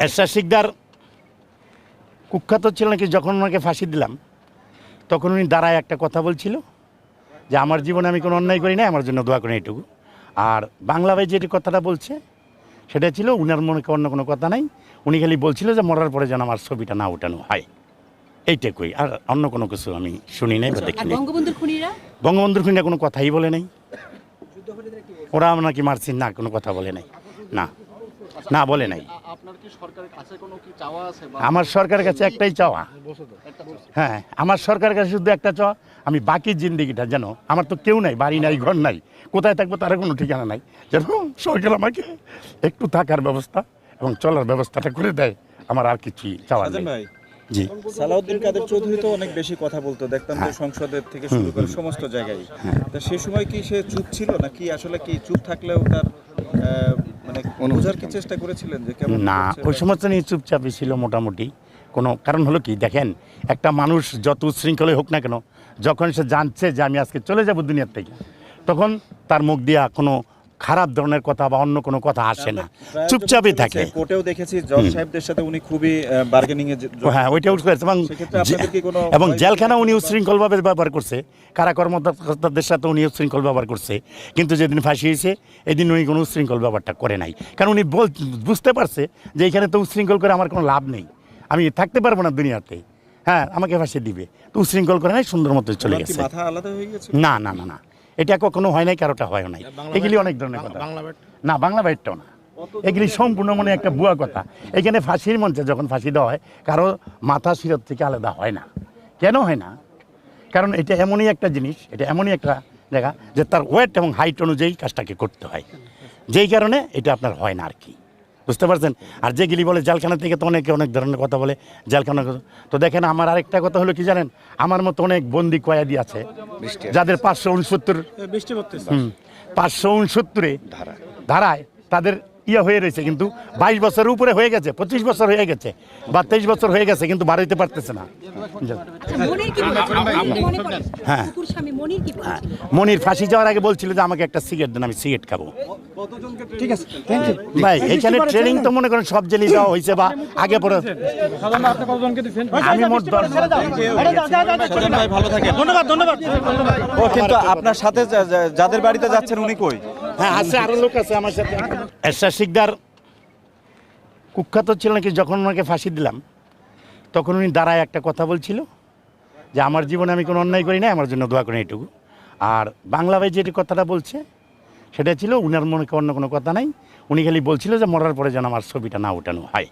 এরশাদ শিকদার কুখ্যাত ছিল নাকি, যখন ওনাকে ফাঁসি দিলাম তখন উনি দাঁড়ায় একটা কথা বলছিল যে আমার জীবনে আমি কোনো অন্যায় করি না, আমার জন্য দোয়া করেন এইটুকু। আর বাংলা ভাই যেটি কথাটা বলছে সেটা ছিল উনার মনে অন্য কোনো কথা নাই, উনি খালি বলছিল যে মরার পরে যেন আমার ছবিটা না উঠানো হয়, এইটাকুই। আর অন্য কোনো কিছু আমি শুনি নাই বা দেখিনি। বঙ্গবন্ধুর খুনিরা কোনো কথাই বলে নাই, ওরা নাকি মারছেন না, কোনো কথা বলে নাই, না না বলে নাই। আমার সরকারের কাছে একটাই চাওয়া, হ্যাঁ আমার সরকারের কাছে শুধু একটা চাওয়া, আমি বাকি জিন্দিগিটা যেন, আমার তো কেউ নাই, বাড়ি নাই, ঘর নাই, কোথায় থাকবো তার কোনো ঠিকানা নাই, যেন সরকার আমাকে একটু থাকার ব্যবস্থা এবং চলার ব্যবস্থাটা করে দেয়, আমার আর কিছুই চাওয়া নেই। জি, সালাউদ্দিন কাদের চৌধুরী তো অনেক বেশি কথা বলতো, দেখতাম যে সংসদের থেকে শুরু করে সমস্ত জায়গায়। তা সেই সময় কি সে চুপ ছিল নাকি আসলে কি চুপ থাকলেও তার মানে বোঝার কি চেষ্টা করেছিলেন যে কেমন? না, ওই সমস্ত নিয়ে চুপচাপই ছিল মোটামুটি। কোনো কারণ হলো কি, দেখেন একটা মানুষ যত উচ্ছৃঙ্খলই হোক না কেন, যখন সে জানছে যে আমি আজকে চলে যাব দুনিয়ার থেকে, তখন তার মুখ দিয়া কোনো খারাপ ধরনের কথা বা অন্য কোনো কথা আসে না, চুপচাপই থাকে। কোর্টেও দেখেছি জজ সাহেবদের সাথে উনি খুবই বার্গেনিং এ। হ্যাঁ, ওইটা করেছে এবং জেলখানা উনি উচ্ছৃঙ্খলভাবে ব্যবহার করছে, কারা কর্মকর্তাদের সাথে উনি উচ্ছৃঙ্খল ব্যবহার করছে, কিন্তু যেদিন ফাঁসি হয়েছে এদিন উনি কোনো উচ্ছৃঙ্খল ব্যবহারটা করে নাই, কারণ উনি বুঝতে পারছে যে এখানে তো উচ্ছৃঙ্খল করে আমার কোনো লাভ নেই, আমি থাকতে পারবো না দুনিয়াতে, হ্যাঁ আমাকে ফাঁসি দিবে, তো উচ্ছৃঙ্খল করে নাই, সুন্দর মতো চলে গেছে। না না না না, এটা কখনো হয় নাই, কারোটা হয় নাই, এগুলি অনেক ধরনের কথা। না, বাংলা বাইটটাও না, এগুলি সম্পূর্ণ মনে একটা ভুয়া কথা। এখানে ফাঁসির মঞ্চে যখন ফাঁসি দেওয়া হয়, কারো মাথা শিরত থেকে আলাদা হয় না। কেন হয় না? কারণ এটা এমনই একটা জিনিস, এটা এমনই একটা জায়গা যে তার ওয়েট এবং হাইট অনুযায়ী কাজটাকে করতে হয়, যেই কারণে এটা আপনার হয় না আর কি, বুঝতে পারছেন? আর যেগুলি বলে জেলখানা থেকে, তো অনেকে অনেক ধরনের কথা বলে জেলখানা। তো দেখেন, আমার আরেকটা কথা হলো কি জানেন, আমার মতো অনেক বন্দি কয়েদি আছে যাদের 569 ধারায় তাদের হয়ে রয়েছে, কিন্তু 22 বছরের উপরে হয়ে গেছে, 25 বছর হয়ে গেছে বা 23 বছর হয়ে গেছে, কিন্তু বাড়িতে পারতেছে না। হ্যাঁ, মনির ফাঁসি যাওয়ার আগে বলছিল যে আমাকে একটা সিগারেট দেন, আমি সিগারেট খাবো। ঠিক আছে, থ্যাংক ইউ ভাই, এখানে ট্রেনিং তো মনে করেন সব জেলেই দেওয়া হয়েছে বা আগে পরে। আমি মোট 10 জন। ভালো থাকেন, ধন্যবাদ। ও কিন্তু আপনার সাথে যাদের বাড়িতে যাচ্ছেন উনি কই? হ্যাঁ আছে, আরো লোক আছে আমার সাথে। এরশাদ শিকদার কুখ্যাত ছিল নাকি, যখন ওনাকে ফাঁসি দিলাম তখন উনি দাঁড়ায় একটা কথা বলছিল যে আমার জীবনে আমি কোনো অন্যায় করি না, আমার জন্য দোয়া করেন এইটুকু। আর বাংলা ভাই যেটি কথাটা বলছে সেটা ছিল উনার মনে অন্য কোনো কথা নাই, উনি খালি বলছিল যে মরার পরে যেন আমার ছবিটা না উঠানো হয়।